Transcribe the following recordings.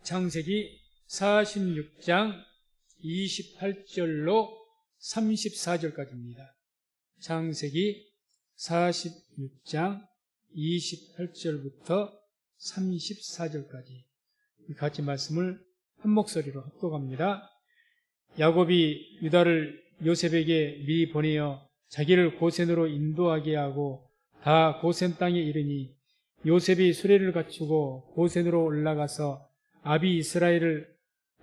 창세기 46장 28절로 34절까지입니다. 창세기 46장 28절부터 34절까지 같이 말씀을 한 목소리로 합독합니다. 야곱이 유다를 요셉에게 미리 보내어 자기를 고센으로 인도하게 하고 다 고센 땅에 이르니 요셉이 수레를 갖추고 고센으로 올라가서 아비 이스라엘을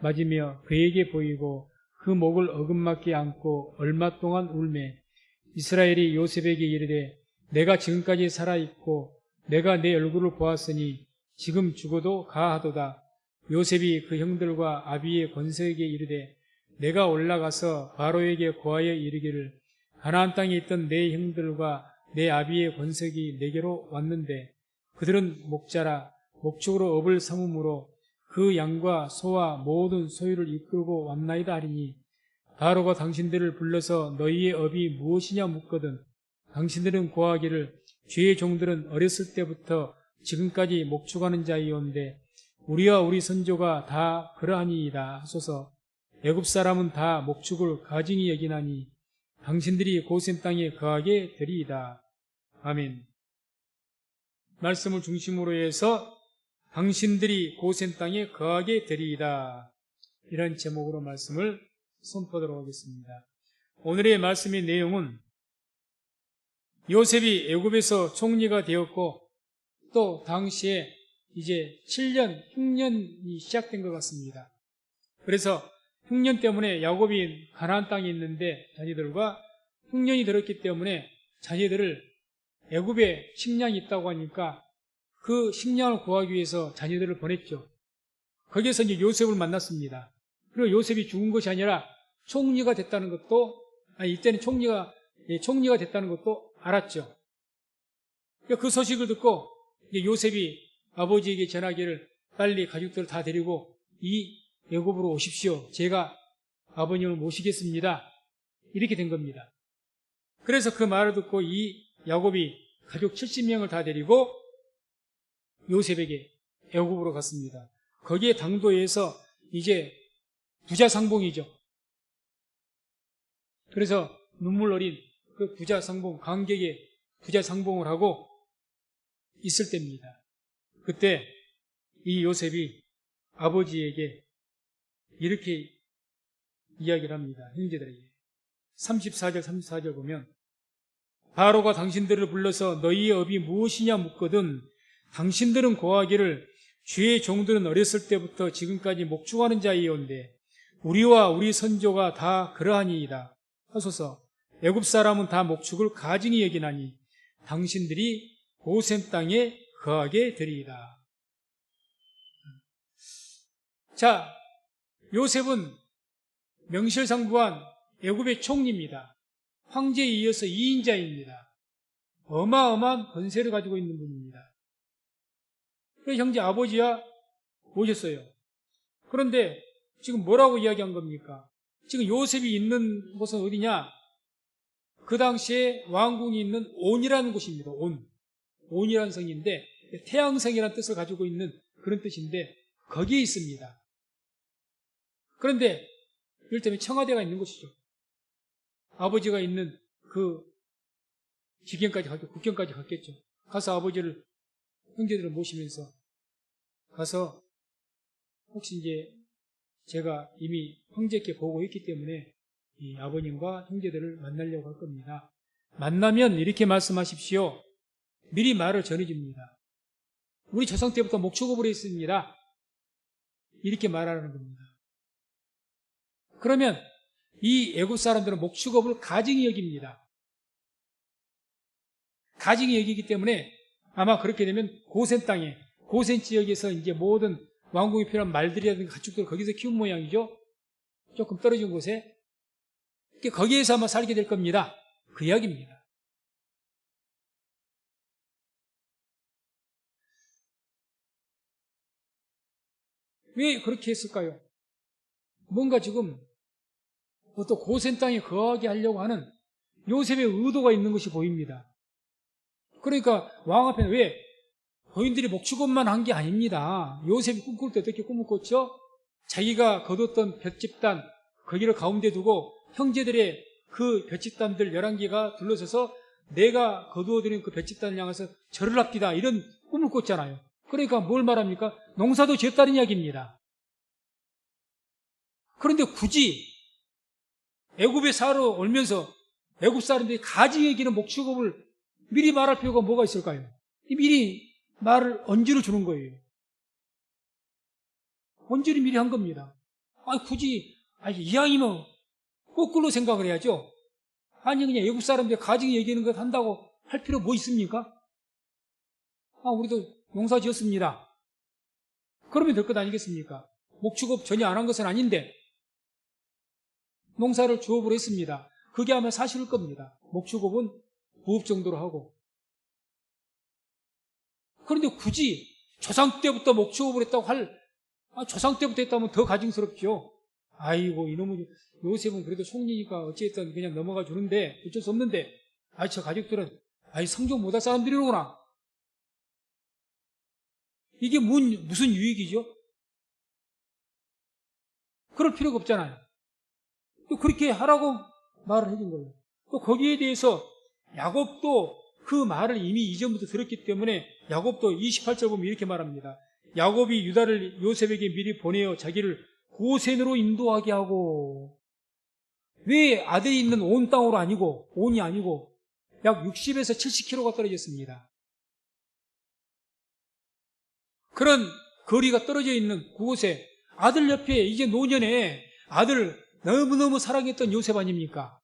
맞으며 그에게 보이고 그 목을 어긋맞게 안고 얼마 동안 울매 이스라엘이 요셉에게 이르되 내가 지금까지 살아있고 내가 내 얼굴을 보았으니 지금 죽어도 가하도다. 요셉이 그 형들과 아비의 권세에게 이르되 내가 올라가서 바로에게 고하여 이르기를 가나안 땅에 있던 내 형들과 내 아비의 권색이 내게로 왔는데 그들은 목자라 목축으로 업을 삼음으로 그 양과 소와 모든 소유를 이끌고 왔나이다 하리니 바로가 당신들을 불러서 너희의 업이 무엇이냐 묻거든 당신들은 고하기를 주의 종들은 어렸을 때부터 지금까지 목축하는 자이온데 우리와 우리 선조가 다 그러하니이다 하소서. 애굽 사람은 다 목축을 가증히 여기나니 당신들이 고센 땅에 거하게 되리이다. 아멘. 말씀을 중심으로 해서 당신들이 고센 땅에 거하게 되리이다. 이런 제목으로 말씀을 선포하도록 하겠습니다. 오늘의 말씀의 내용은 요셉이 애굽에서 총리가 되었고 또 당시에 이제 7년 흉년이 시작된 것 같습니다. 그래서 흉년 때문에 야곱이 가나안 땅에 있는데 자녀들과 흉년이 들었기 때문에 자녀들을 애굽에 식량이 있다고 하니까 그 식량을 구하기 위해서 자녀들을 보냈죠. 거기에서 이제 요셉을 만났습니다. 그리고 요셉이 죽은 것이 아니라 총리가 됐다는 것도 이때는 총리가 됐다는 것도 알았죠. 그 소식을 듣고 요셉이 아버지에게 전하기를 빨리 가족들을 다 데리고 이 애굽으로 오십시오. 제가 아버님을 모시겠습니다. 이렇게 된 겁니다. 그래서 그 말을 듣고 이 야곱이 가족 70명을 다 데리고 요셉에게 애굽으로 갔습니다. 거기에 당도에서 이제 부자상봉이죠. 그래서 눈물 어린 그 부자상봉, 관객의 부자상봉을 하고 있을 때입니다. 그때 이 요셉이 아버지에게 이렇게 이야기를 합니다. 형제들에게. 34절, 34절 보면 바로가 당신들을 불러서 너희의 업이 무엇이냐 묻거든 당신들은 고하기를 주의 종들은 어렸을 때부터 지금까지 목축하는 자이온데 우리와 우리 선조가 다 그러하니이다 하소서. 애굽 사람은 다 목축을 가증히 여기나니 당신들이 고센 땅에 거하게 되리이다. 자, 요셉은 명실상부한 애굽의 총리입니다. 황제에 이어서 2인자입니다. 어마어마한 권세를 가지고 있는 분입니다. 그래서 형제 아버지야 오셨어요. 그런데 지금 뭐라고 이야기한 겁니까? 지금 요셉이 있는 곳은 어디냐? 그 당시에 왕궁이 있는 온이라는 곳입니다. 온이라는 성인데 태양성이라는 뜻을 가지고 있는 그런 뜻인데 거기에 있습니다. 그런데 이를테면 청와대가 있는 곳이죠. 아버지가 있는 그 국경까지 갔겠죠. 가서 아버지를 형제들을 모시면서 가서 혹시 이제 제가 이미 형제께 보고 있기 때문에 이 아버님과 형제들을 만나려고 할 겁니다. 만나면 이렇게 말씀하십시오. 미리 말을 전해줍니다. 우리 조상 때부터 목축업을 했습니다. 이렇게 말하는 겁니다. 그러면 이 애굽 사람들은 목축업을 가증히 여깁니다. 가증히 여기기 때문에 아마 그렇게 되면 고센 땅에, 고센 지역에서 이제 모든 왕궁에 필요한 말들이라든가 가축들을 거기서 키운 모양이죠. 조금 떨어진 곳에. 거기에서 아마 살게 될 겁니다. 그 이야기입니다. 왜 그렇게 했을까요? 뭔가 지금 또 고센 땅에 거하게 하려고 하는 요셉의 의도가 있는 것이 보입니다. 그러니까 왕 앞에는 왜 고인들이 목축업만 한 게 아닙니다. 요셉이 꿈꿀 때 어떻게 꿈을 꿨죠? 자기가 거뒀던 볏집단, 거기를 가운데 두고 형제들의 그 볏집단들 11개가 둘러서서 내가 거두어들인 그 볏집단을 향해서 절을 합디다, 이런 꿈을 꿨잖아요. 그러니까 뭘 말합니까? 농사도 지었다는 이야기입니다. 그런데 굳이 애굽에 살아 올면서 애굽 사람들이 가증 얘기는 목축업을 미리 말할 필요가 뭐가 있을까요? 미리 말을 언지로 주는 거예요. 언지를 미리 한 겁니다. 굳이 이왕이면 거꾸로 생각을 해야죠. 아니 그냥 애국 사람들 가증 얘기하는 것 한다고 할 필요 뭐 있습니까? 우리도 농사 지었습니다. 그러면 될 것 아니겠습니까? 목축업 전혀 안 한 것은 아닌데 농사를 주업으로 했습니다. 그게 아마 사실일 겁니다. 목축업은 부업 정도로 하고. 그런데 굳이 조상 때부터 목축업을 했다고 조상 때부터 했다면 더 가증스럽죠. 아이고 이놈의 요셉은 그래도 속리니까 어찌됐든 그냥 넘어가 주는데 어쩔 수 없는데 저 가족들은 성종 못할 사람들이로구나. 이게 무슨 유익이죠? 그럴 필요가 없잖아요. 또 그렇게 하라고 말을 해준 거예요. 또 거기에 대해서 야곱도 그 말을 이미 이전부터 들었기 때문에 야곱도 28절 보면 이렇게 말합니다. 야곱이 유다를 요셉에게 미리 보내어 자기를 고센으로 인도하게 하고, 왜 아들이 있는 온 땅으로 아니고, 온이 아니고 약 60에서 70km가 떨어졌습니다. 그런 거리가 떨어져 있는 그곳에 아들 옆에 이제 노년에 아들 너무너무 사랑했던 요셉 아닙니까?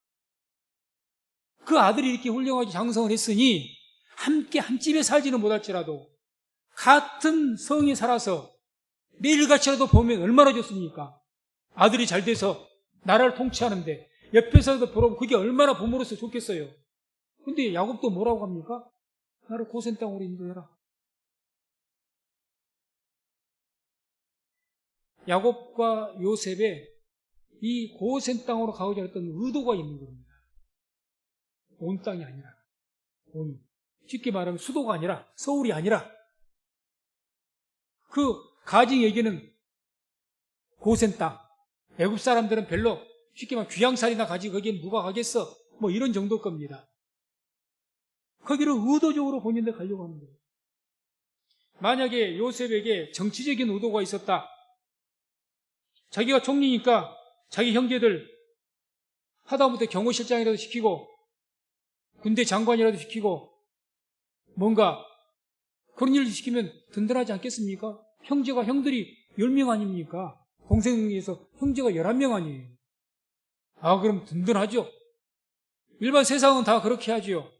그 아들이 이렇게 훌륭하게 장성을 했으니 함께 한 집에 살지는 못할지라도 같은 성에 살아서 매일같이라도 보면 얼마나 좋습니까? 아들이 잘 돼서 나라를 통치하는데 옆에서도 보라고 그게 얼마나 부모로서 좋겠어요. 근데 야곱도 뭐라고 합니까? 나를 고센 땅으로 인도해라. 야곱과 요셉의 이 고센 땅으로 가고자 했던 의도가 있는 겁니다. 온 땅이 아니라, 쉽게 말하면 수도가 아니라, 서울이 아니라, 그 가증 얘기는 고센 땅. 애굽 사람들은 별로 쉽게 말하면 귀양살이나 가지고 거기에 누가 가겠어? 뭐 이런 정도일 겁니다. 거기를 의도적으로 본인들 가려고 하는 거예요. 만약에 요셉에게 정치적인 의도가 있었다. 자기가 총리니까 자기 형제들 하다못해 경호실장이라도 시키고 군대 장관이라도 시키고 뭔가 그런 일을 시키면 든든하지 않겠습니까? 형들이 10명 아닙니까? 동생에서 형제가 11명 아니에요. 그럼 든든하죠. 일반 세상은 다 그렇게 하죠.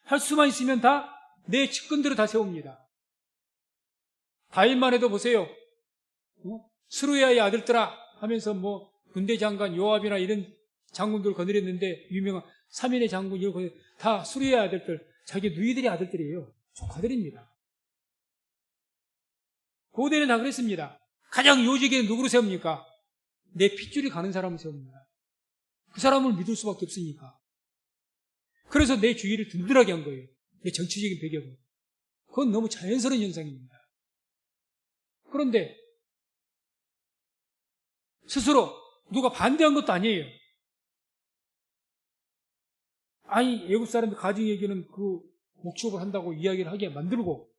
할 수만 있으면 다 내 측근들을 다 세웁니다. 다윗만 해도 보세요. 스루야의 아들들아 하면서 뭐 군대 장관 요압이나 이런 장군들을 거느렸는데 유명한 3인의 장군 이런 거 다 스루야의 아들들, 자기 누이들의 아들들이에요. 조카들입니다. 고대는 다 그랬습니다. 가장 요직에는 누구를 세웁니까? 내 핏줄이 가는 사람을 세웁니다. 그 사람을 믿을 수밖에 없으니까. 그래서 내 주위를 든든하게 한 거예요. 내 정치적인 배경은. 그건 너무 자연스러운 현상입니다. 그런데 스스로 누가 반대한 것도 아니에요. 애국 사람들 가증 얘기는 그 목축업을 한다고 이야기를 하게 만들고,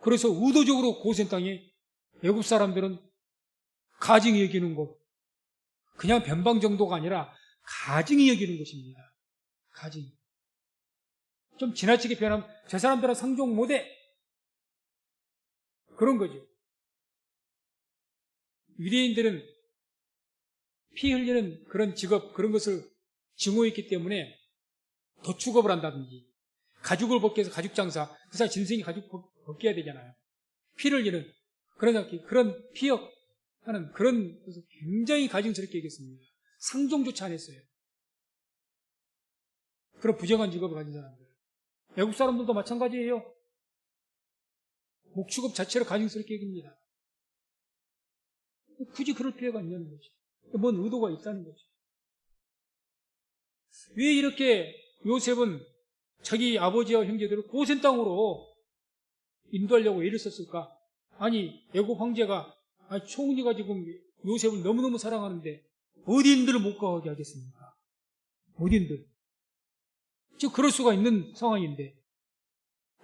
그래서 의도적으로 고센 땅에 애국 사람들은 가증이 여기는 것, 그냥 변방 정도가 아니라 가증이 여기는 것입니다. 가증. 좀 지나치게 표현하면 저 사람들은 상종 못해. 그런 거죠. 유대인들은 피 흘리는 그런 직업, 그런 것을 증오했기 때문에 도축업을 한다든지 가죽을 벗기 위해서 가죽 장사, 그 사람 진생이 가죽 벗겨야 되잖아요. 피를 흘리는 그런 피역하는 그런 것을 굉장히 가증스럽게 얘기했습니다. 상종조차 안 했어요. 그런 부정한 직업을 가진 사람들. 외국 사람들도 마찬가지예요. 목축업 자체를 가증스럽게 얘기합니다. 굳이 그럴 필요가 있냐는 거죠. 뭔 의도가 있다는 거죠. 왜 이렇게 요셉은 자기 아버지와 형제들을 고센 땅으로 인도하려고 애를 썼을까? 아니, 애굽 황제가, 총리가 지금 요셉을 너무너무 사랑하는데 어디인들을 못 가게 하겠습니까? 어디인들? 지금 그럴 수가 있는 상황인데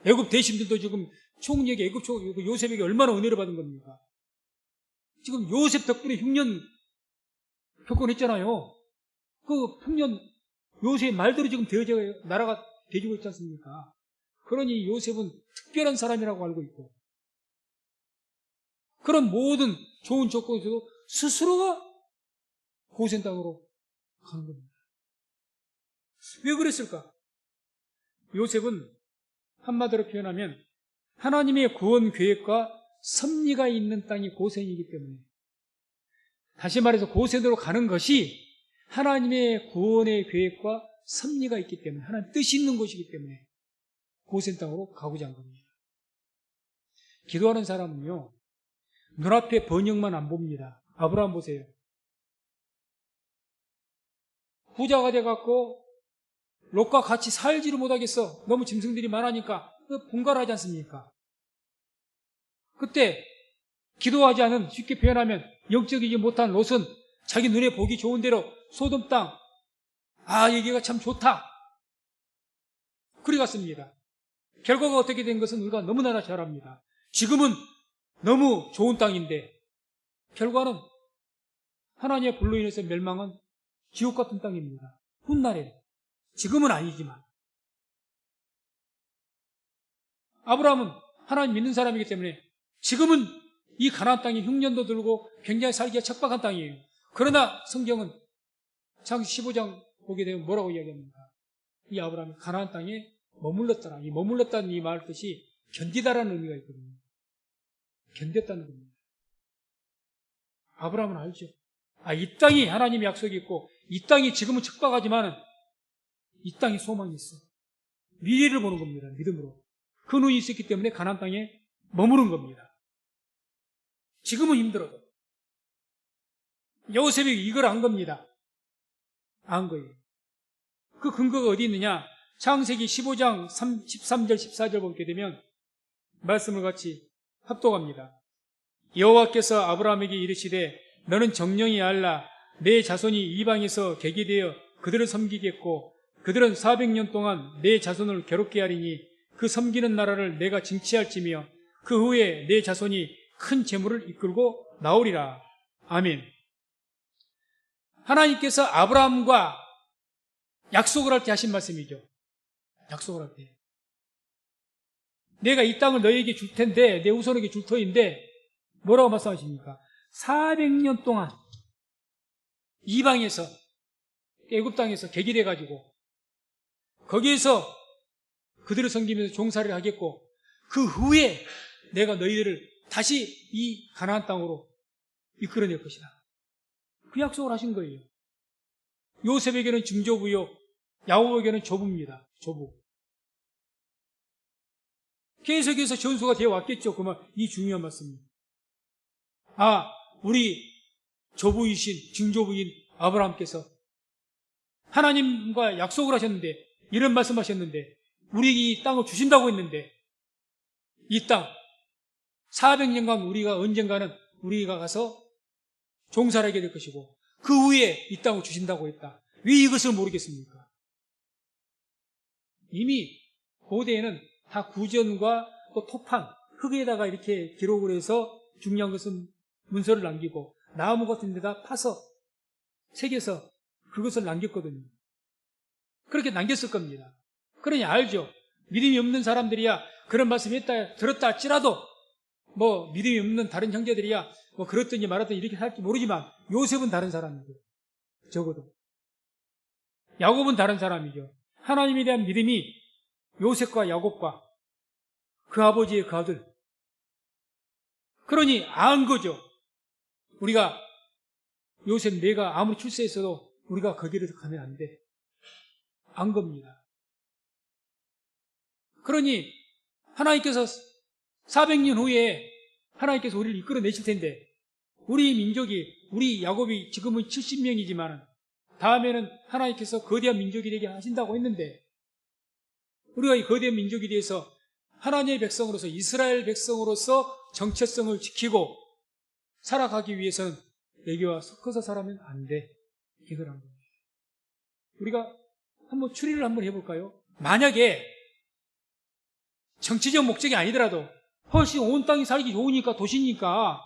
애굽 대신들도 지금 총리에게 요셉에게 얼마나 은혜를 받은 겁니까? 지금 요셉 덕분에 흉년 겪어냈잖아요. 그 흉년 요셉의 말대로 지금 나라가 되지고 있지 않습니까? 그러니 요셉은 특별한 사람이라고 알고 있고 그런 모든 좋은 조건에서도 스스로가 고센 땅으로 가는 겁니다. 왜 그랬을까? 요셉은 한마디로 표현하면 하나님의 구원 계획과 섭리가 있는 땅이 고센이기 때문에, 다시 말해서 고센으로 가는 것이 하나님의 구원의 계획과 섭리가 있기 때문에, 하나님 뜻이 있는 곳이기 때문에 고센 땅으로 가고자 한 겁니다. 기도하는 사람은요, 눈앞에 번영만 안 봅니다. 아브라함 보세요. 부자가 돼갖고 롯과 같이 살지를 못하겠어. 너무 짐승들이 많으니까 분갈하지 않습니까? 그때 기도하지 않은, 쉽게 표현하면 영적이지 못한 롯은 자기 눈에 보기 좋은 대로 소돔 땅, 여기가 참 좋다, 그리 갔습니다. 결과가 어떻게 된 것은 우리가 너무나 잘 압니다. 지금은 너무 좋은 땅인데 결과는 하나님의 불로 인해서 멸망한 지옥 같은 땅입니다. 훗날에, 지금은 아니지만. 아브라함은 하나님 믿는 사람이기 때문에 지금은 이 가나안 땅이 흉년도 들고 굉장히 살기가 척박한 땅이에요. 그러나 성경은 창세기 15장 보게 되면 뭐라고 이야기합니까? 이 아브라함이 가나안 땅에 머물렀더라. 이 머물렀다는 이 말 뜻이 견디다라는 의미가 있거든요. 견뎠다는 겁니다. 아브라함은 알죠. 이 땅이 하나님의 약속이 있고 이 땅이 지금은 척박하지만 이 땅에 소망이 있어. 미래를 보는 겁니다. 믿음으로. 그 눈이 있었기 때문에 가나안 땅에 머무른 겁니다. 지금은 힘들어도. 요셉이 이걸 안 겁니다. 안 거예요. 그 근거가 어디 있느냐? 창세기 15장 13절 14절 보게 되면 말씀을 같이 합독합니다. 여호와께서 아브라함에게 이르시되 너는 정령이 알라. 내 자손이 이방에서 객이 되어 그들을 섬기겠고 그들은 400년 동안 내 자손을 괴롭게 하리니 그 섬기는 나라를 내가 징치할지며 그 후에 내 자손이 큰 재물을 이끌고 나오리라. 아멘. 하나님께서 아브라함과 약속을 할 때 하신 말씀이죠. 약속을 할 때. 내가 이 땅을 너희에게 줄 텐데, 내 후손에게 줄 터인데, 뭐라고 말씀하십니까? 400년 동안 이방에서, 애굽 땅에서 객이 돼가지고, 거기에서 그들을 섬기면서 종살이를 하겠고, 그 후에 내가 너희들을 다시 이 가나안 땅으로 이끌어낼 것이다. 그 약속을 하신 거예요. 요셉에게는 증조부요, 야곱에게는 조부입니다. 조부. 계속해서 전수가 되어 왔겠죠. 그만 이 중요한 말씀입니다. 우리 조부이신 증조부인 아브라함께서 하나님과 약속을 하셨는데, 이런 말씀하셨는데, 우리 이 땅을 주신다고 했는데, 이 땅 400년간 우리가 언젠가는 우리가 가서 종살하게 될 것이고 그 후에 이 땅을 주신다고 했다. 왜 이것을 모르겠습니까? 이미 고대에는 다 구전과 또 토판, 흙에다가 이렇게 기록을 해서 중요한 것은 문서를 남기고 나무 같은 데다 파서 새겨서 그것을 남겼거든요. 그렇게 남겼을 겁니다. 그러니 알죠. 믿음이 없는 사람들이야 그런 말씀 들었다 할지라도 믿음이 없는 다른 형제들이야 그렇든지 말았든지 이렇게 할지 모르지만 요셉은 다른 사람이죠. 적어도 야곱은 다른 사람이죠. 하나님에 대한 믿음이 요셉과 야곱과 그 아버지의 그 아들, 그러니 안 거죠. 우리가 요셉 내가 아무리 출세했어도 우리가 거기를 가면 안 돼. 안 겁니다. 그러니 하나님께서 400년 후에 하나님께서 우리를 이끌어내실 텐데, 우리 민족이, 우리 야곱이 지금은 70명이지만 다음에는 하나님께서 거대한 민족이 되게 하신다고 했는데, 우리가 이 거대한 민족이 돼서 하나님의 백성으로서, 이스라엘 백성으로서 정체성을 지키고 살아가기 위해서는 내게와 섞어서 살아면 안 돼. 이걸 한 겁니다. 우리가 한번 추리를 한번 해볼까요? 만약에 정치적 목적이 아니더라도 훨씬 온 땅이 살기 좋으니까, 도시니까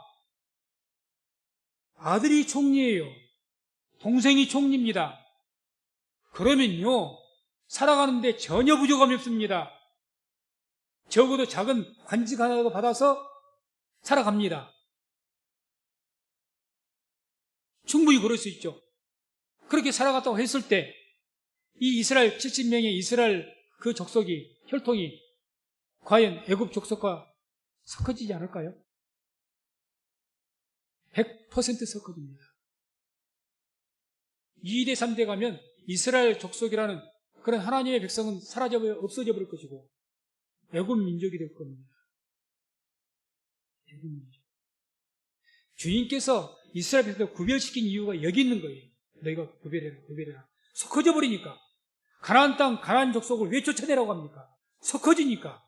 아들이 총리예요. 동생이 총리입니다. 그러면요, 살아가는데 전혀 부족함이 없습니다. 적어도 작은 관직 하나라도 받아서 살아갑니다. 충분히 그럴 수 있죠. 그렇게 살아갔다고 했을 때 이 이스라엘 70명의 이스라엘 그 족속이, 혈통이 과연 애굽 족속과 섞어지지 않을까요? 100% 섞어집니다. 2대 3대 가면 이스라엘 족속이라는 그런 하나님의 백성은 없어져 버릴 것이고 애굽 민족이 될 겁니다. 애굽 민족. 주인께서 이스라엘 백성을 구별시킨 이유가 여기 있는 거예요. 너희가 구별해라. 섞어져 버리니까. 가나안 땅, 가나안 족속을 왜 쫓아내라고 합니까? 섞어지니까.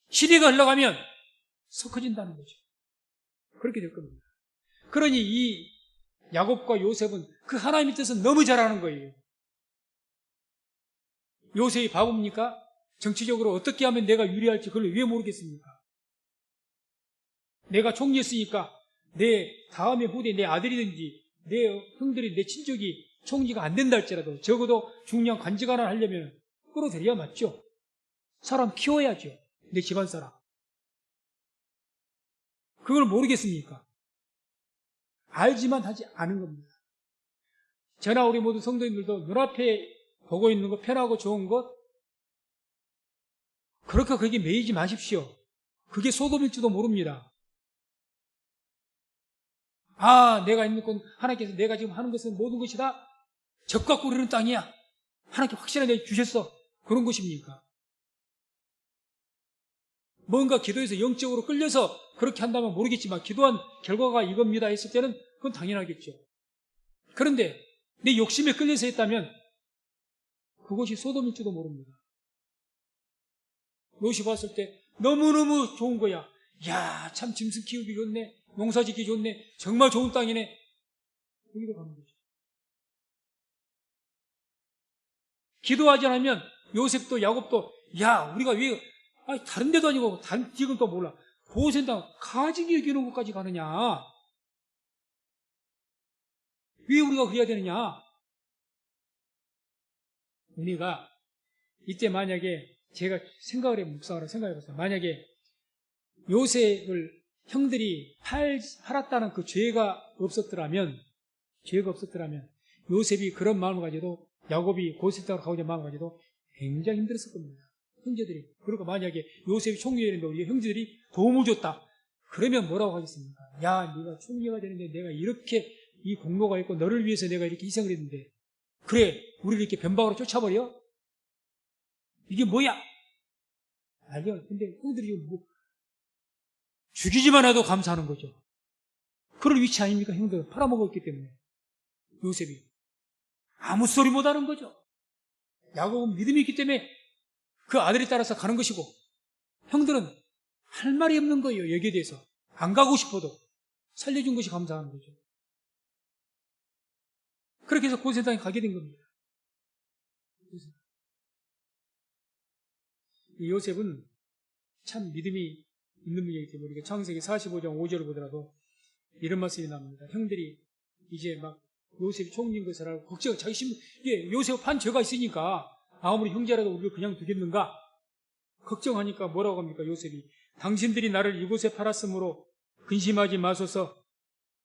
시대가 흘러가면 섞어진다는 거죠. 그렇게 될 겁니다. 그러니 이 야곱과 요셉은 그 하나님의 뜻은 너무 잘 아는 거예요. 요셉이 바보입니까? 정치적으로 어떻게 하면 내가 유리할지 그걸 왜 모르겠습니까? 내가 총리였으니까 내 다음의 후대, 내 아들이든지 내 형들이, 내 친족이 총리가 안 된다 할지라도 적어도 중요한 관직 하나 하려면 끌어들여야 맞죠. 사람 키워야죠. 내 집안 사람. 그걸 모르겠습니까? 알지만 하지 않은 겁니다. 저나 우리 모두 성도님들도 눈앞에 보고 있는 것, 편하고 좋은 것, 그렇게 거기에 매이지 마십시오. 그게 소돔일지도 모릅니다. 내가 있는 건 하나님께서 내가 지금 하는 것은 모든 것이 다 적과 꿀이는 땅이야. 하나님께 확실하게 주셨어. 그런 것입니까? 뭔가 기도해서 영적으로 끌려서 그렇게 한다면 모르겠지만 기도한 결과가 이겁니다 했을 때는 그건 당연하겠죠. 그런데 내 욕심에 끌려서 했다면 그것이 소돔일지도 모릅니다. 롯이 봤을 때 너무너무 좋은 거야. 야, 참 짐승 키우기 좋네. 농사 짓기 좋네. 정말 좋은 땅이네. 거기로 가는 거죠. 기도하지 않으면 요셉도 야곱도 우리가 왜 다른 데도 아니고 다른 지금 또 몰라. 고센당 가지기 여기는 곳까지 가느냐. 왜 우리가 그래야 되느냐. 우리가 이때 만약에 제가 묵상을 생각해봤어요. 만약에 요셉을 형들이 팔았다는 그 죄가 없었더라면 요셉이 그런 마음을 가지고 야곱이 고센당으로 가고자 마음을 가지고 굉장히 힘들었을 겁니다. 형제들이. 그러니까 만약에 요셉이 총리가 되는데 우리 형제들이 도움을 줬다. 그러면 뭐라고 하겠습니까? 야, 네가 총리가 되는데 내가 이렇게 이 공로가 있고 너를 위해서 내가 이렇게 희생을 했는데 그래, 우리를 이렇게 변방으로 쫓아버려? 이게 뭐야? 알죠? 근데 형들이 죽이지만 해도 감사하는 거죠. 그럴 위치 아닙니까? 형들은 팔아먹었기 때문에. 요셉이. 아무 소리 못 하는 거죠. 야곱은 믿음이 있기 때문에 그 아들에 따라서 가는 것이고 형들은 할 말이 없는 거예요. 여기에 대해서. 안 가고 싶어도 살려준 것이 감사한 거죠. 그렇게 해서 고센당에 가게 된 겁니다. 요셉은 참 믿음이 있는 분이기 때문에 우리가 창세기 45장 5절을 보더라도 이런 말씀이 나옵니다. 형들이 이제 막 요셉이 총리인 것을 알고 걱정, 자기 요셉 판 죄가 있으니까 아무리 형제라도 우리를 그냥 두겠는가? 걱정하니까 뭐라고 합니까? 요셉이 당신들이 나를 이곳에 팔았으므로 근심하지 마소서,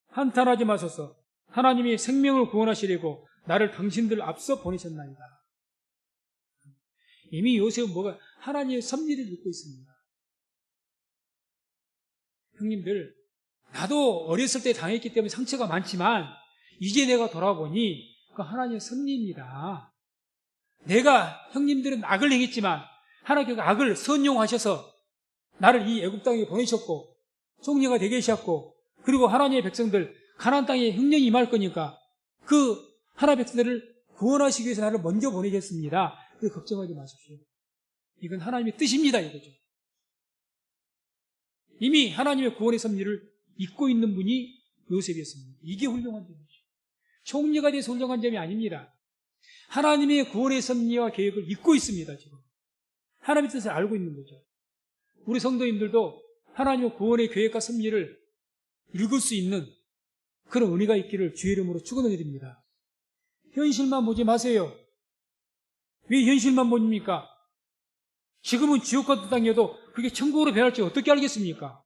한탄하지 마소서. 하나님이 생명을 구원하시려고 나를 당신들 앞서 보내셨나이다. 이미 요셉은 하나님의 섭리를 믿고 있습니다. 형님들, 나도 어렸을 때 당했기 때문에 상처가 많지만 이제 내가 돌아보니 그 하나님의 섭리입니다. 내가 형님들은 악을 행했지만 하나님께서 악을 선용하셔서 나를 이 애굽 땅에 보내셨고 총리가 되게 하셨고 그리고 하나님의 백성들 가나안 땅에 흉년이 임할 거니까 그 하나님의 백성들을 구원하시기 위해서 나를 먼저 보내셨습니다. 그래서 걱정하지 마십시오. 이건 하나님의 뜻입니다, 이거죠. 이미 하나님의 구원의 섭리를 잊고 있는 분이 요셉이었습니다. 이게 훌륭한 점이죠. 총리가 돼서 훌륭한 점이 아닙니다. 하나님의 구원의 섭리와 계획을 잊고 있습니다, 지금. 하나님의 뜻을 알고 있는 거죠. 우리 성도님들도 하나님의 구원의 계획과 섭리를 읽을 수 있는 그런 은혜가 있기를 주의 이름으로 축원을 드립니다. 현실만 보지 마세요. 왜 현실만 보십니까? 지금은 지옥 같은 땅이어도 그게 천국으로 변할지 어떻게 알겠습니까?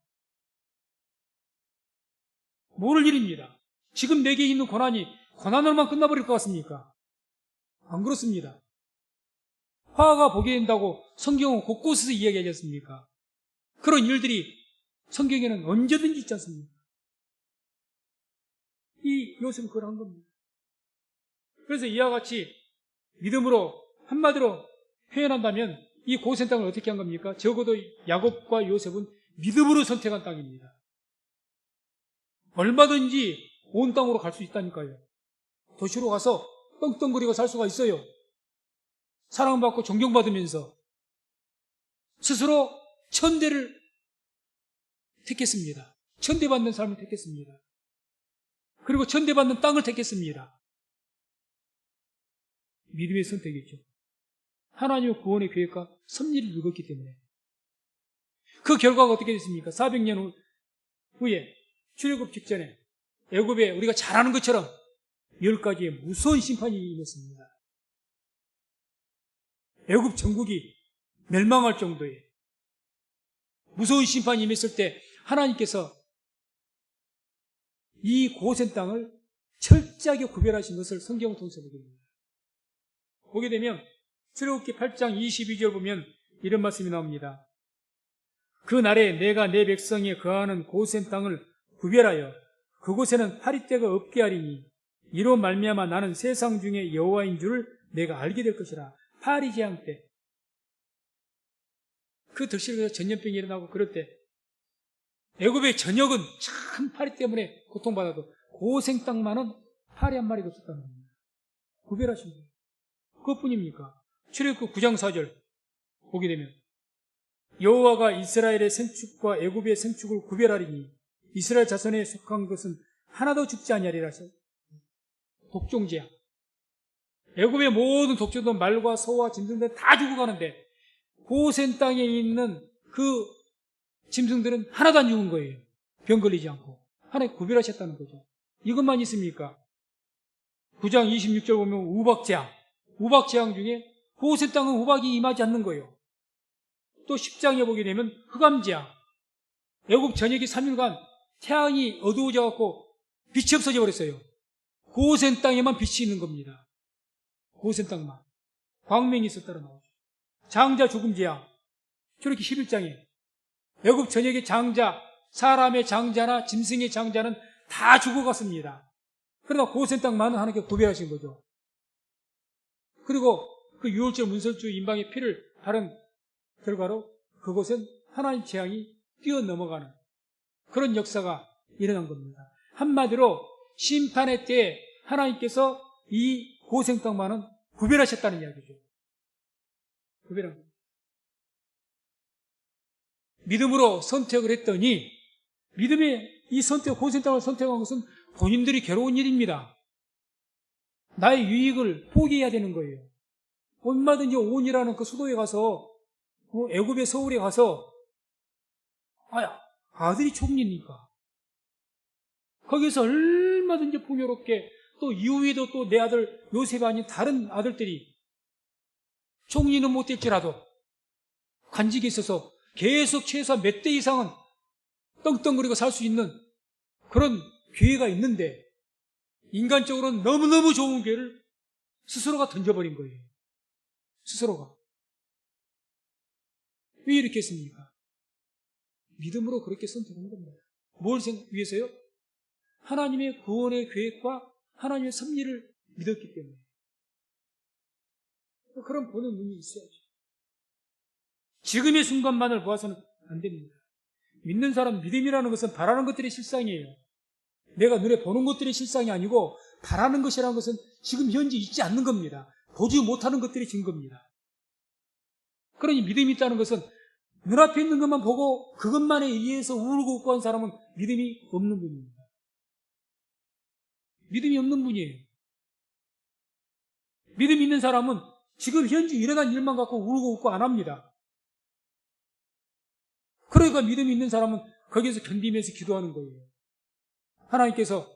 모를 일입니다. 지금 내게 있는 고난이 고난으로만 끝나버릴 것 같습니까? 안 그렇습니다. 화가 보게 된다고 성경은 곳곳에서 이야기하지 않습니까? 그런 일들이 성경에는 언제든지 있지 않습니까? 이 요셉은 그걸 한 겁니다. 그래서 이와 같이 믿음으로 한마디로 표현한다면 이 고센 땅을 어떻게 한 겁니까? 적어도 야곱과 요셉은 믿음으로 선택한 땅입니다. 얼마든지 온 땅으로 갈 수 있다니까요. 도시로 가서 떵떵거리고 살 수가 있어요. 사랑받고 존경받으면서 스스로 천대를 택했습니다. 천대받는 삶을 택했습니다. 그리고 천대받는 땅을 택했습니다. 믿음의 선택이죠. 하나님의 구원의 계획과 섭리를 읽었기 때문에. 그 결과가 어떻게 됐습니까? 400년 후에 출애굽 직전에 애굽에 우리가 잘 아는 것처럼 10가지의 무서운 심판이 임했습니다. 애굽 전국이 멸망할 정도의 무서운 심판이 임했을 때 하나님께서 이 고센 땅을 철저하게 구별하신 것을 성경을 통해서 보게 됩니다. 보게 되면 출애굽기 8장 22절 보면 이런 말씀이 나옵니다. 그 날에 내가 내 백성이 거하는 고센 땅을 구별하여 그곳에는 파리떼가 없게 하리니 이로 말미암아 나는 세상 중에 여호와인 줄을 내가 알게 될 것이라. 파리 재앙 때 그 덕실에서 전염병이 일어나고 그럴 때 애굽의 전역은 참 파리 때문에 고통받아도 고생 땅만은 파리 한 마리가 없었다는 겁니다. 구별하신 거예요. 그것뿐입니까? 출애굽기 9장 4절 보게 되면 여호와가 이스라엘의 생축과 애굽의 생축을 구별하리니 이스라엘 자손에 속한 것은 하나도 죽지 아니하리라. 독종재앙. 애굽의 모든 독종들 말과 소와 짐승들 다 죽어가는데 고센 땅에 있는 그 짐승들은 하나도 안 죽은 거예요. 병 걸리지 않고. 하나님 구별하셨다는 거죠. 이것만 있습니까? 9장 26절 보면 우박재앙. 우박재앙 중에 고센 땅은 우박이 임하지 않는 거예요. 또 10장에 보게 되면 흑암재앙. 애굽 전역이 3일간 태양이 어두워져 갖고 빛이 없어져 버렸어요. 고센 땅에만 빛이 있는 겁니다. 고센 땅만. 광명이 있었다고 나오죠. 장자 죽음 재앙. 출애굽기 11장에 애굽 전역의 장자, 사람의 장자나 짐승의 장자는 다 죽어갔습니다. 그러나 고센 땅만은 하나님께 구별하신 거죠. 그리고 그 유월절 문설주 인방의 피를 바른 결과로 그곳은 하나님 재앙이 뛰어넘어가는 그런 역사가 일어난 겁니다. 한마디로 심판의 때에 하나님께서 이 고생 땅만은 구별하셨다는 이야기죠. 구별한 겁니다. 믿음으로 선택을 했더니 믿음의 이 선택, 고생 땅을 선택한 것은 본인들이 괴로운 일입니다. 나의 유익을 포기해야 되는 거예요. 얼마든지 온이라는 그 수도에 가서 애굽의 서울에 가서 아들이 총리니까 거기서 얼마든지 풍요롭게 또 이후에도 또 내 아들 요셉이 아닌 다른 아들들이 총리는 못될지라도 관직에 있어서 계속 최소한 몇 대 이상은 떵떵거리고 살 수 있는 그런 기회가 있는데 인간적으로는 너무너무 좋은 기회를 스스로가 던져버린 거예요. 스스로가. 왜 이렇게 했습니까? 믿음으로 그렇게 선택한 겁니다. 뭘 위해서요? 하나님의 구원의 계획과 하나님의 섭리를 믿었기 때문에. 그런 보는 눈이 있어야죠. 지금의 순간만을 보아서는 안 됩니다. 믿는 사람 믿음이라는 것은 바라는 것들이 실상이에요. 내가 눈에 보는 것들이 실상이 아니고 바라는 것이라는 것은 지금 현재 있지 않는 겁니다. 보지 못하는 것들이 증거입니다. 그러니 믿음이 있다는 것은 눈앞에 있는 것만 보고 그것만에 의해서 울고 웃고 한 사람은 믿음이 없는 분입니다. 믿음이 없는 분이에요. 믿음이 있는 사람은 지금 현재 일어난 일만 갖고 울고 웃고 안 합니다. 그러니까 믿음이 있는 사람은 거기에서 견디면서 기도하는 거예요. 하나님께서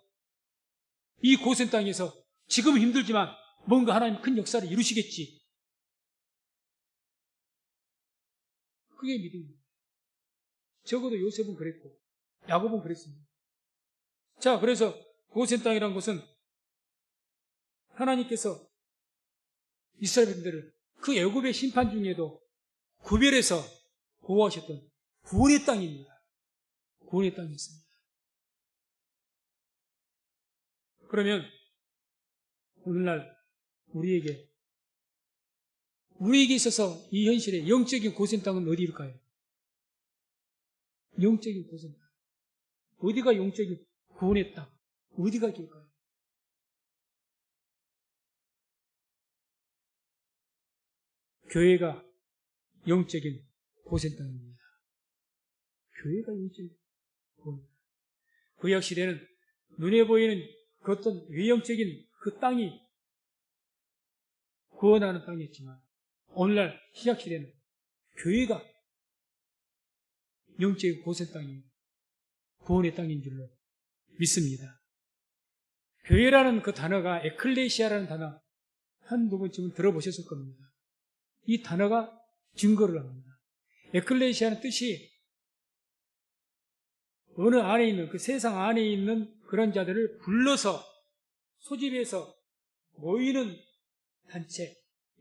이 고센 땅에서 지금은 힘들지만 뭔가 하나님 큰 역사를 이루시겠지. 그게 믿음입니다. 적어도 요셉은 그랬고 야곱은 그랬습니다. 자, 그래서 고센 땅이라는 것은 하나님께서 이스라엘 백성들을 그 애굽의 심판 중에도 구별해서 보호하셨던 구원의 땅입니다. 구원의 땅이었습니다. 그러면 오늘날 우리에게 있어서 이 현실의 영적인 고센 땅은 어디일까요? 영적인 고센 땅. 어디가 영적인 구원의 땅? 어디가 길까요? 교회가 영적인 고센 땅입니다. 교회가 영적인 구원. 구약 시대는 눈에 보이는 그 어떤 외형적인 그 땅이 구원하는 땅이었지만 오늘날 신약 시대는 교회가 영적인 고센 땅이 구원의 땅인 줄로 믿습니다. 교회라는 그 단어가 에클레시아라는 단어 한두 번쯤은 들어보셨을 겁니다. 이 단어가 증거를 합니다. 에클레시아는 뜻이 어느 안에 있는 그 세상 안에 있는 그런 자들을 불러서 소집해서 모이는 단체,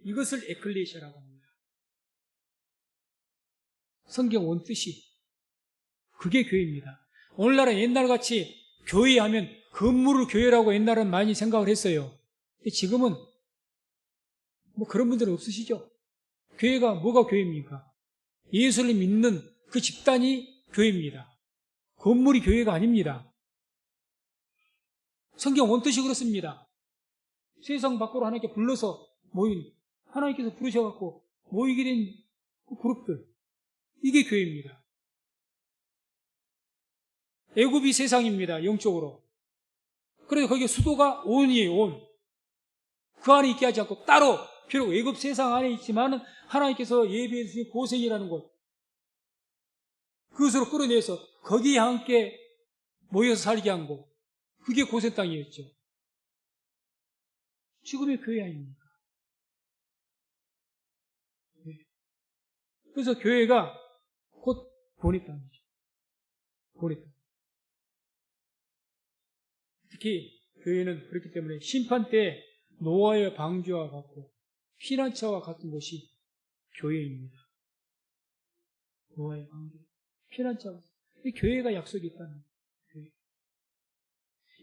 이것을 에클레시아라고 합니다. 성경 원뜻이 그게 교회입니다. 오늘날은 옛날같이 교회하면 건물을 교회라고 옛날은 많이 생각을 했어요. 지금은 뭐 그런 분들은 없으시죠? 교회가 뭐가 교회입니까? 예수를 믿는 그 집단이 교회입니다. 건물이 교회가 아닙니다. 성경 원뜻이 그렇습니다. 세상 밖으로 하나님께 불러서 모인, 하나님께서 부르셔갖고 모이게 된 그 그룹들, 이게 교회입니다. 애굽이 세상입니다. 영적으로. 그래서 거기에 수도가 온이에요. 온. 그 안에 있게 하지 않고 따로, 비록 애굽 세상 안에 있지만 하나님께서 예비해 주신 고센이라는 곳, 그것으로 끌어내서 거기에 함께 모여서 살게 한 곳, 그게 고센 땅이었죠. 지금의 교회 아닙니까? 네. 그래서 교회가 곧 구원의 땅이죠. 구원의 땅. 특히 교회는 그렇기 때문에 심판 때 노아의 방주와 같고 피난처와 같은 곳이 교회입니다. 노아의 방주, 피난처. 교회가 약속이 있다는 교회.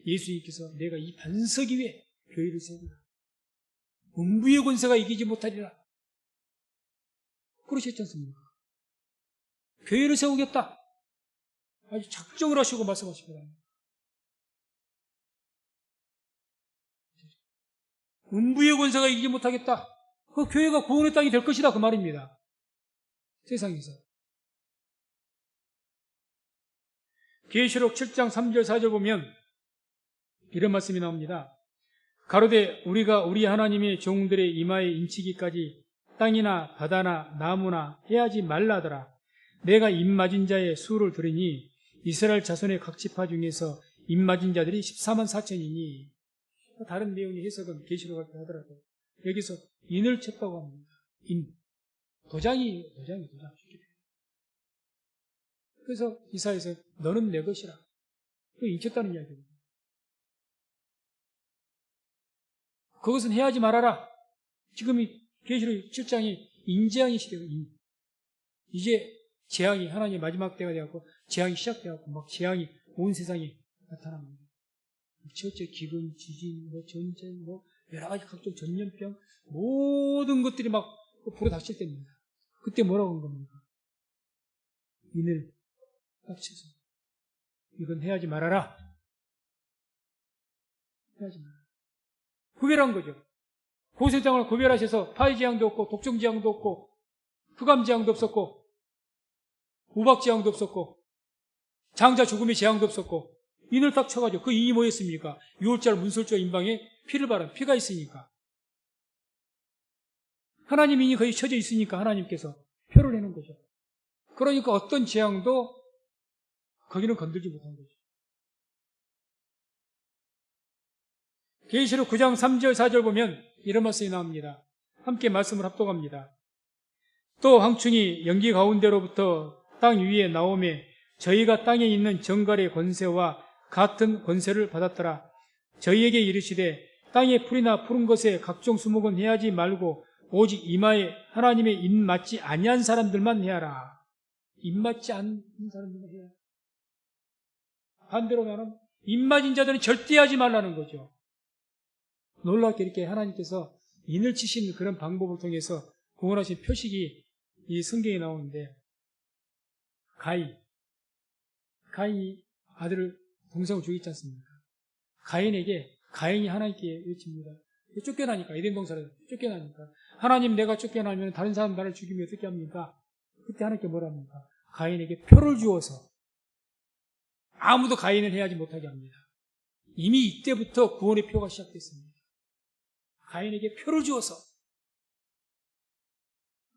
예수님께서 내가 이 반석 위에 교회를 세우라. 음부의 권세가 이기지 못하리라. 그러셨지 않습니까? 교회를 세우겠다. 아주 작정을 하시고 말씀하십니다. 음부의 권세가 이기지 못하겠다. 그 교회가 구원의 땅이 될 것이다. 그 말입니다. 세상에서. 계시록 7장 3절 4절 보면 이런 말씀이 나옵니다. 가로되 우리가 우리 하나님의 종들의 이마에 인치기까지 땅이나 바다나 나무나 해하지 말라더라. 내가 입맞은 자의 수를 들으니 이스라엘 자손의 각 지파 중에서 입맞은 자들이 14만 4천이니 다른 내용의 해석은 계시록을 하더라도 여기서 인을 쳤다고 합니다. 인. 도장이. 그래서 이사야에서 너는 내 것이라. 그 인쳤다는 이야기입니다. 그것은 해하지 말아라. 지금 이 계시록 7장이 인재앙의 시대가 이제 재앙이 하나님의 마지막 때가 되었고 재앙이 시작되었고 막 재앙이 온 세상에 나타납니다. 첫째 기근, 지진, 전쟁, 여러 가지 각종 전염병 모든 것들이 막 불어닥칠 때입니다. 그때 뭐라고 한 겁니까? 인을 깝쳐서 이건 해하지 말아라. 해하지 말아라. 구별한 거죠. 고센 땅을 구별하셔서 파괴 재앙도 없고 독종 재앙도 없고 흑암 재앙도 없었고 우박 재앙도 없었고 장자 죽음의 재앙도 없었고 인을 딱 쳐가지고 그 이익이 뭐였습니까? 6월절 문설주와 인방에 피를 바른 피가 있으니까 하나님 인이 거의 쳐져 있으니까 하나님께서 표를 내는 거죠. 그러니까 어떤 재앙도 거기는 건들지 못한 거죠. 계시록 9장 3절 4절 보면 이런 말씀이 나옵니다. 함께 말씀을 합독합니다. 또 황충이 연기 가운데로부터 땅 위에 나오매 저희가 땅에 있는 정갈의 권세와 같은 권세를 받았더라. 저희에게 이르시되 땅의 풀이나 푸른 것에 각종 수목은 해하지 말고 오직 이마에 하나님의 입 맞지 아니한 사람들만 해하라. 입 맞지 않는 사람들만 해야. 반대로 말하면 입 맞은 자들은 절대 하지 말라는 거죠. 놀랍게 이렇게 하나님께서 인을 치신 그런 방법을 통해서 구원하신 표식이 이 성경에 나오는데 가인이 아들을 동생을 죽였지 않습니까? 가인이 하나님께 외칩니다. 쫓겨나니까 에덴 동산에서 쫓겨나니까 하나님 내가 쫓겨나면 다른 사람 나를 죽이면 어떻게 합니까? 그때 하나님께 뭐라 합니까? 가인에게 표를 주어서 아무도 가인을 해하지 못하게 합니다. 이미 이때부터 구원의 표가 시작됐습니다. 가인에게 표를 주어서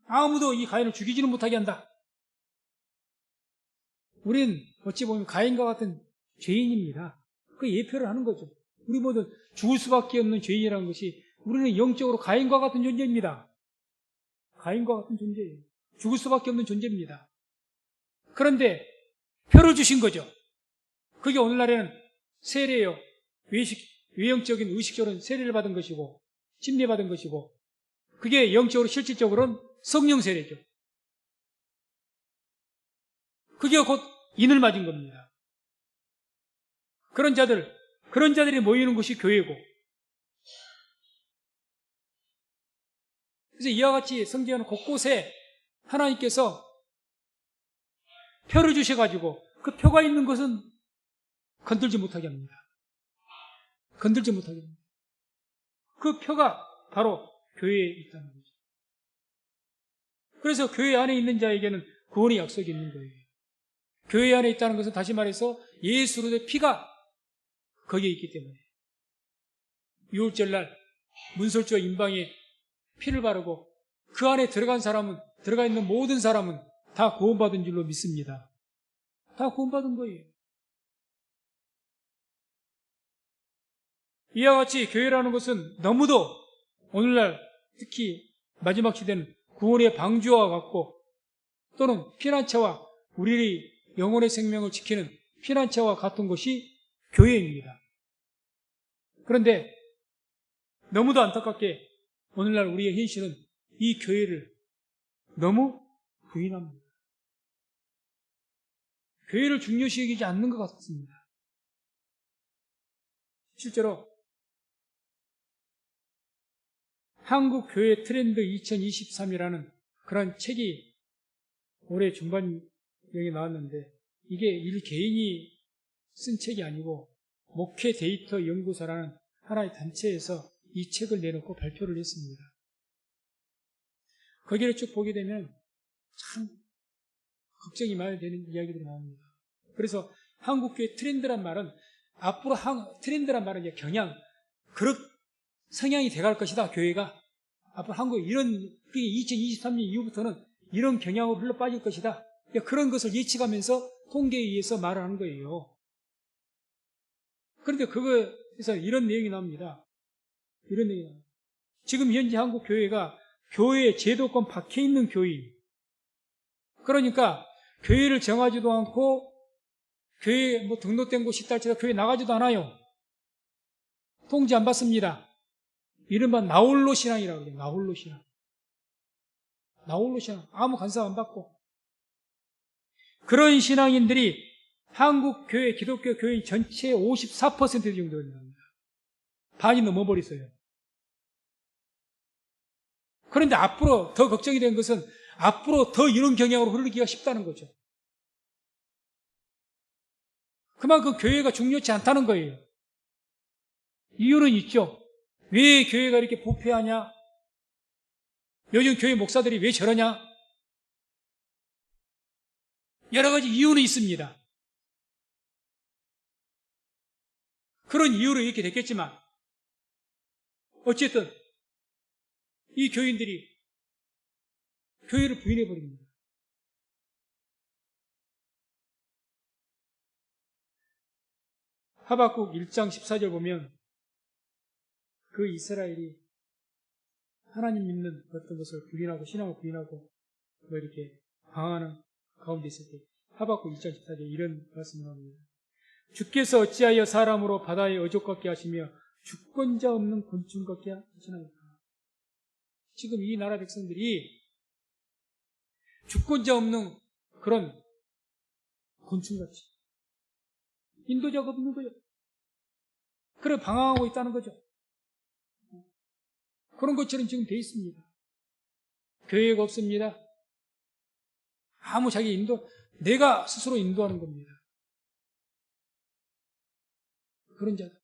아무도 이 가인을 죽이지는 못하게 한다. 우리는 어찌 보면 가인과 같은 죄인입니다. 그 예표를 하는 거죠. 우리 모두 죽을 수밖에 없는 죄인이라는 것이 우리는 영적으로 가인과 같은 존재입니다. 가인과 같은 존재예요. 죽을 수밖에 없는 존재입니다. 그런데 표를 주신 거죠. 그게 오늘날에는 세례요. 외형적인 의식적으로는 세례를 받은 것이고 침례받은 것이고 그게 영적으로 실질적으로는 성령 세례죠. 그게 곧 인을 맞은 겁니다. 그런 자들이 모이는 곳이 교회고 그래서 이와 같이 성경은 곳곳에 하나님께서 표를 주셔가지고 그 표가 있는 것은 건들지 못하게 합니다. 건들지 못하게 합니다. 그 표가 바로 교회에 있다는 거죠. 그래서 교회 안에 있는 자에게는 구원의 약속이 있는 거예요. 교회 안에 있다는 것은 다시 말해서 예수 그리스도의 피가 거기에 있기 때문에 6월절날 문설주와 인방에 피를 바르고 그 안에 들어가 있는 모든 사람은 다 구원받은 줄로 믿습니다. 다 구원받은 거예요. 이와 같이 교회라는 것은 너무도 오늘날 특히 마지막 시대는 구원의 방주와 같고 또는 피난처와 우리의 영혼의 생명을 지키는 피난처와 같은 것이 교회입니다. 그런데 너무도 안타깝게 오늘날 우리의 현실은 이 교회를 너무 부인합니다. 교회를 중요시 여기지 않는 것 같습니다. 실제로 한국교회 트렌드 2023이라는 그런 책이 올해 중반경에 나왔는데 이게 일 개인이 쓴 책이 아니고 목회 데이터 연구소라는 하나의 단체에서 이 책을 내놓고 발표를 했습니다. 거기를 쭉 보게 되면 참 걱정이 많이 되는 이야기들이 나옵니다. 그래서 한국교회 트렌드란 말은 앞으로 트렌드란 말은 이제 경향, 그런 성향이 돼갈 것이다. 교회가 앞으로 한국에 이런 2023년 이후부터는 이런 경향으로 흘러 빠질 것이다. 그런 것을 예측하면서 통계에 의해서 말을 하는 거예요. 그런데 그거에서 이런 내용이 나옵니다. 이런 내용이 나옵니다. 지금 현재 한국 교회가 교회의 제도권 밖에 있는 교회입니다. 그러니까 교회를 정하지도 않고 교회에 등록된 곳이 있다 할지라도 교회 나가지도 않아요. 통지 안 받습니다. 이른바 나홀로 신앙이라고 그래요. 나홀로 신앙. 나홀로 신앙. 아무 간섭 안 받고. 그런 신앙인들이 한국 교회, 기독교 교인 전체의 54% 정도 됩니다. 반이 넘어버렸어요. 그런데 앞으로 더 걱정이 된 것은 앞으로 더 이런 경향으로 흐르기가 쉽다는 거죠. 그만큼 교회가 중요치 않다는 거예요. 이유는 있죠. 왜 교회가 이렇게 부패하냐? 요즘 교회 목사들이 왜 저러냐? 여러 가지 이유는 있습니다. 그런 이유로 이렇게 됐겠지만 어쨌든 이 교인들이 교회를 부인해버립니다. 하박국 1장 14절 보면 그 이스라엘이 하나님 믿는 어떤 것을 부인하고 신앙을 부인하고 뭐 이렇게 방황하는 가운데 있을 때 하박국 1장 14절 이런 말씀이 나옵니다. 주께서 어찌하여 사람으로 바다의 어족 같게 하시며 주권자 없는 곤충 같게 하시나이까. 지금 이 나라 백성들이 주권자 없는 그런 곤충같이 인도자가 없는 거예요. 그래 방황하고 있다는 거죠. 그런 것처럼 지금 돼 있습니다. 교회가 없습니다. 아무 자기 내가 스스로 인도하는 겁니다. 그런 자들.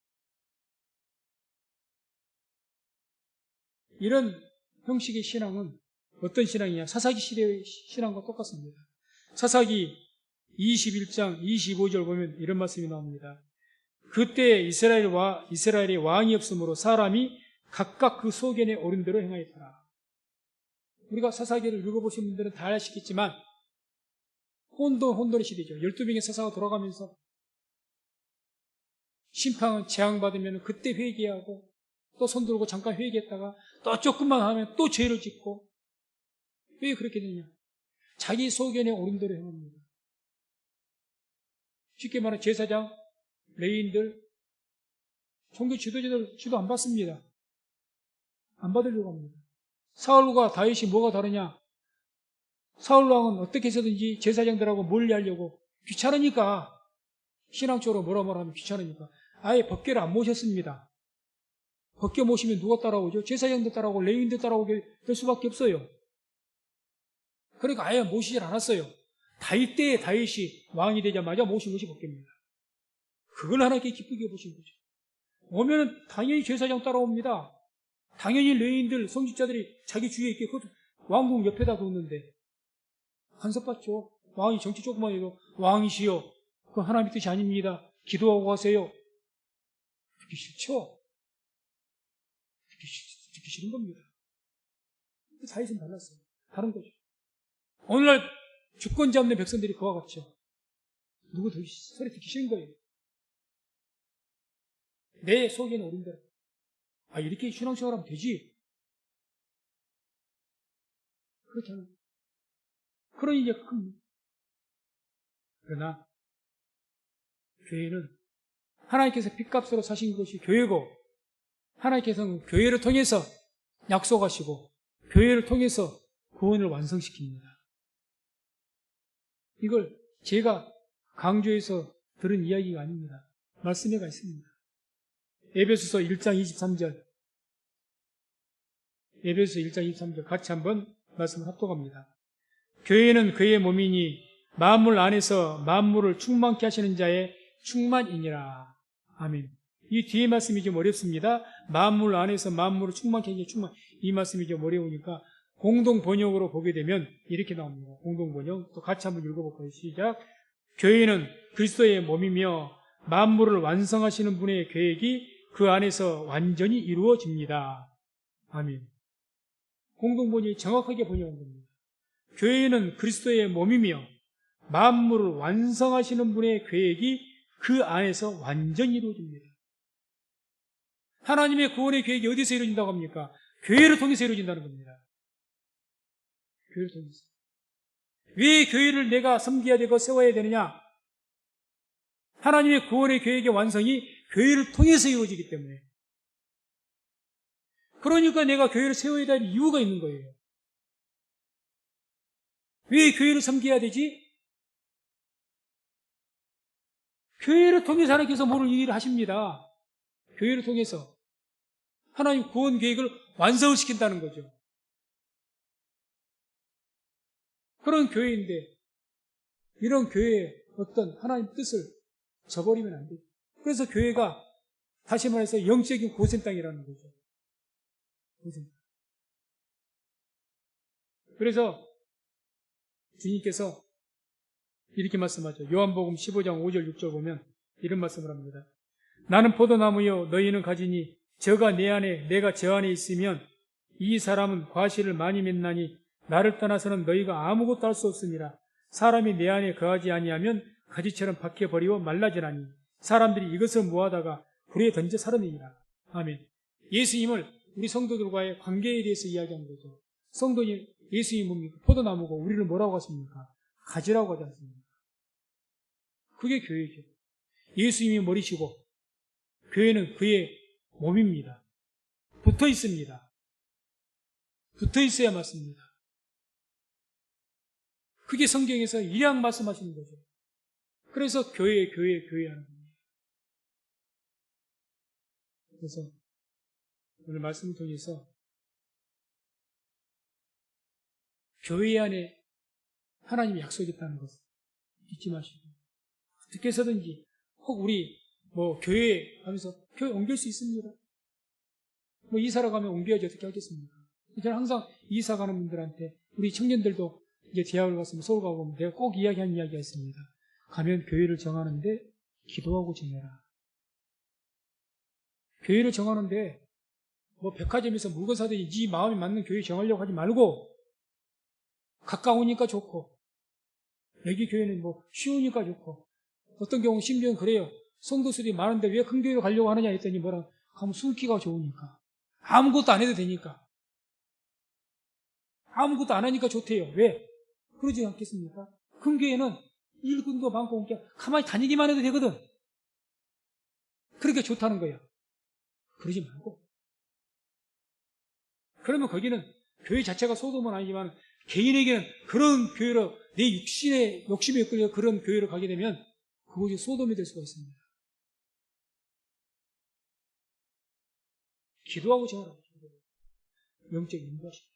이런 형식의 신앙은 어떤 신앙이냐? 사사기 시대의 신앙과 똑같습니다. 사사기 21장 25절 보면 이런 말씀이 나옵니다. 그때 이스라엘의 왕이 없으므로 사람이 각각 그 소견에 오른 대로 행하였더라. 우리가 사사기를 읽어보신 분들은 다 아시겠지만 혼돈의 시대죠. 12명의 사사가 돌아가면서 심판은 재앙받으면 그때 회개하고 또 손들고 잠깐 회개했다가 또 조금만 하면 또 죄를 짓고 왜 그렇게 되냐? 자기 소견에 오른 대로 행합니다. 쉽게 말하면 제사장, 레위인들, 종교 지도자들 지도 안 받습니다. 안 받으려고 합니다. 사울과 다윗이 뭐가 다르냐? 사울 왕은 어떻게 해서든지 제사장들하고 멀리하려고 귀찮으니까 신앙적으로 뭐라 하면 귀찮으니까 아예 법궤를 안 모셨습니다. 법궤 모시면 누가 따라오죠? 제사장들 따라오고 레위인들 따라오게 될 수밖에 없어요. 그러니까 아예 모시질 않았어요. 다윗 때에 다윗이 왕이 되자마자 모신 것이 법궤입니다. 그걸 하나님께 기쁘게 보신 거죠. 오면은 당연히 제사장 따라옵니다. 당연히 레위인들, 성직자들이 자기 주위에 있게 왕궁 옆에다 뒀는데 간섭받죠. 왕이 정치 조금만 해도 왕이시여 그건 하나님의 뜻이 아닙니다. 기도하고 가세요. 듣기 싫죠? 듣기 싫은 겁니다. 다윗은 달랐어요. 다른 거죠. 오늘날 주권자 없는 백성들이 그와 같죠. 누구도 소리 듣기 싫은 거예요. 내 속에는 오른 대로. 이렇게 신앙생활하면 되지. 그렇잖아요. 그러니 이제 그러나 교회는 하나님께서 핏값으로 사신 것이 교회고 하나님께서는 교회를 통해서 약속하시고 교회를 통해서 구원을 완성시킵니다. 이걸 제가 강조해서 들은 이야기가 아닙니다. 말씀에가 있습니다. 에베소서 1장 23절 에베소서 1장 23절 같이 한번 말씀을 합독합니다. 교회는 그의 몸이니 만물 안에서 만물을 충만케 하시는 자의 충만이니라. 아멘. 이 뒤에 말씀이 좀 어렵습니다. 만물 안에서 만물을 충만케 하시는 충만. 이 말씀이 좀 어려우니까 공동 번역으로 보게 되면 이렇게 나옵니다. 공동 번역. 또 같이 한번 읽어볼까요? 시작. 교회는 그리스도의 몸이며 만물을 완성하시는 분의 계획이 그 안에서 완전히 이루어집니다. 아멘. 공동 번역이 정확하게 번역한 겁니다. 교회는 그리스도의 몸이며 만물을 완성하시는 분의 계획이 그 안에서 완전히 이루어집니다. 하나님의 구원의 계획이 어디서 이루어진다고 합니까? 교회를 통해서 이루어진다는 겁니다. 교회를 통해서. 왜 교회를 내가 섬겨야 되고 세워야 되느냐? 하나님의 구원의 계획의 완성이 교회를 통해서 이루어지기 때문에. 그러니까 내가 교회를 세워야 될 이유가 있는 거예요. 왜 교회를 섬겨야 되지? 교회를 통해서 하나님께서 모든 일을 하십니다. 교회를 통해서 하나님 구원 계획을 완성을 시킨다는 거죠. 그런 교회인데 이런 교회의 어떤 하나님 뜻을 저버리면 안 돼요. 그래서 교회가 다시 말해서 영적인 고센 땅이라는 거죠. 고센 땅. 그래서 주님께서 이렇게 말씀하죠. 요한복음 15장 5절 6절 보면 이런 말씀을 합니다. 나는 포도나무요 너희는 가지니 저가 내 안에 내가 저 안에 있으면 이 사람은 과실을 많이 맺나니 나를 떠나서는 너희가 아무것도 할 수 없으니라. 사람이 내 안에 거하지 아니하면 가지처럼 밖에 버리고 말라지나니 사람들이 이것을 모아다가 불에 던져 살아내니라. 아멘. 예수님을 우리 성도들과의 관계에 대해서 이야기하는 거죠. 성도님, 예수님이 뭡니까? 포도나무고 우리를 뭐라고 하십니까? 가지라고 하지 않습니까? 그게 교회죠. 예수님이 머리시고 교회는 그의 몸입니다. 붙어 있습니다. 붙어 있어야 맞습니다. 그게 성경에서 이량 말씀하시는 거죠. 그래서 교회 하는 겁니다. 그래서 오늘 말씀을 통해서 교회 안에 하나님이 약속했다는 것을 잊지 마시고 어떻게 해서든지 혹 우리 교회 하면서 교회 옮길 수 있습니다. 이사를 가면 옮겨야지 어떻게 하겠습니까? 저는 항상 이사 가는 분들한테 우리 청년들도 이제 대학을 갔으면 서울 가고 오면 내가 꼭 이야기하는 이야기가 있습니다. 가면 교회를 정하는데 기도하고 정해라. 교회를 정하는데 백화점에서 물건 사든지 네 마음에 맞는 교회 정하려고 하지 말고 가까우니까 좋고 여기 교회는 쉬우니까 좋고 어떤 경우는 심지어는 그래요. 성도수들이 많은데 왜 큰 교회로 가려고 하느냐 했더니 가면 숨기가 좋으니까 아무것도 안 해도 되니까 아무것도 안 하니까 좋대요. 왜? 그러지 않겠습니까? 큰 교회는 일꾼도 많고 그냥 가만히 다니기만 해도 되거든. 그렇게 좋다는 거예요. 그러지 말고 그러면 거기는 교회 자체가 소돔은 아니지만 개인에게는 그런 교회로 내 육신의 욕심에 이끌려 그런 교회로 가게 되면 그것이 소돔이 될 수가 있습니다. 기도하고 정하라. 영적인 인도하십니다.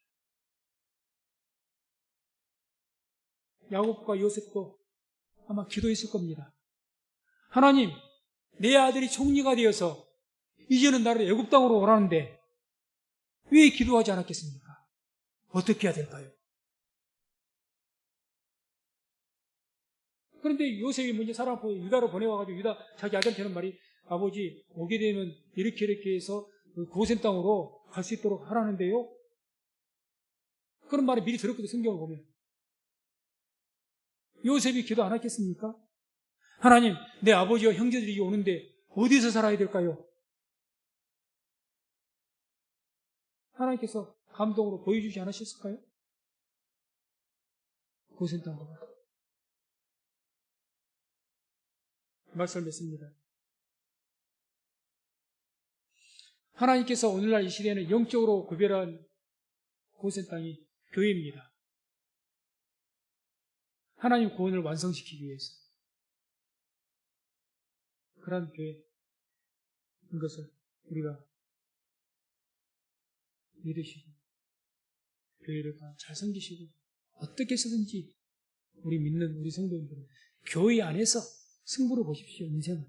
야곱과 요셉도 아마 기도했을 겁니다. 하나님, 내 아들이 총리가 되어서 이제는 나를 애굽 땅으로 오라는데 왜 기도하지 않았겠습니까? 어떻게 해야 될까요? 그런데 요셉이 먼저 사람 유다로 보내와가지고 유다 자기 아들한테 하는 말이 아버지 오게 되면 이렇게 해서 고센 땅으로 갈 수 있도록 하라는데요. 그런 말을 미리 들었거든요. 성경을 보면. 요셉이 기도 안 했겠습니까? 하나님, 내 아버지와 형제들이 오는데 어디서 살아야 될까요? 하나님께서 감동으로 보여주지 않으셨을까요? 고센 땅으로. 말씀을 맺습니다. 하나님께서 오늘날 이 시대에는 영적으로 구별한 고센 땅이 교회입니다. 하나님 구원을 완성시키기 위해서. 그런 교회인 것을 우리가 믿으시고 교회를 다 잘 섬기시고 어떻게 해서든지 우리 믿는 우리 성도님들은 교회 안에서 승부를 보십시오. 인생은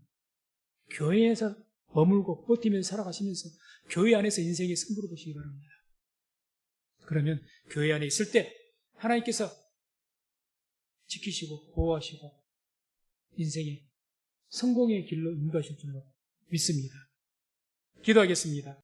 교회에서 머물고 버티면서 살아가시면서 교회 안에서 인생의 승부를 보시기 바랍니다. 그러면 교회 안에 있을 때 하나님께서 지키시고 보호하시고 인생의 성공의 길로 인도하실 줄로 믿습니다. 기도하겠습니다.